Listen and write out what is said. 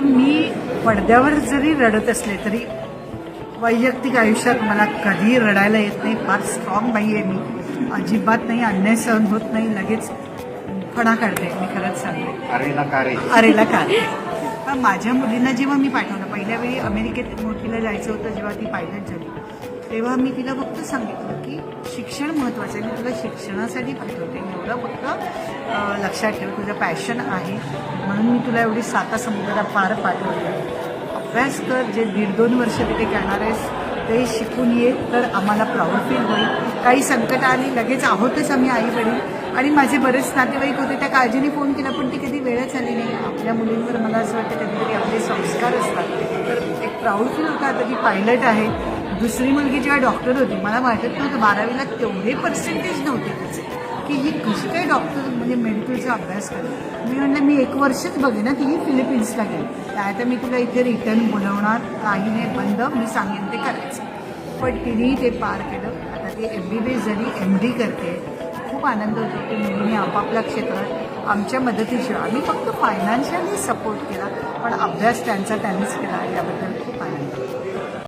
मी पडद्यावर जरी रडत असले तरी वैयक्तिक आयुष्यात मला कधीही रडायला येत नाही. फार स्ट्रॉंग बाई आहे मी, अजिबात नाही. अन्याय सहन होत नाही, लगेच फणा काढते. मी खरंच सांगते, अरेला का रे. पण माझ्या मुलींना जेव्हा मी पाठवलं, पहिल्या वेळी अमेरिकेत मोठीला जायचं होतं, जेव्हा ती पायलट झाली तेव्हा मी तिला फक्त सांगितलं की शिक्षण महत्त्वाचं आहे. मी तुला शिक्षणासाठी पाठवते, एवढं फक्त लक्षात ठेव. तुझं पॅशन आहे म्हणून मी तुला एवढी 7 समुद्राला पार पाठवलं. अभ्यास कर, जे 1.5-2 वर्ष तिथे करणार आहेस ते शिकून ये, तर आम्हाला प्राऊड फील होईल. काही संकट आली लगेच आहोतच आम्ही आई वडील, आणि माझे बरेच नातेवाईक होते, त्या काळजीने फोन केला पण ती कधी वेळच आली नाही. आपल्या मुलींवर मला असं वाटतं कधीतरी आपले संस्कार असतात. तर एक प्राऊड फील होता आता ती पायलट आहे. दुसरी मुलगी जेव्हा डॉक्टर होती, मला वाटत नव्हतं 12वीला तेवढे पर्सेंटेज नव्हते त्याचे की ही कशी काय डॉक्टर म्हणजे मेडिकलचा अभ्यास करेल. मी म्हटलं मी 1 वर्षच बघे ना, तीही फिलिपिन्सला गेली, त्यात मी तुला इथे रिटर्न बोलवणार, काही नाही बंद, मी सांगेन ते करायचं. पण तिनेही ते पार केलं. आता ती MBBS झाली, MD करते. खूप आनंद होतो की मुलीने आपापल्या क्षेत्रात आमच्या मदतीशिवाय, आम्ही फक्त फायनान्शियली सपोर्ट केला पण अभ्यास त्यांनीच केला, याबद्दल खूप आनंद.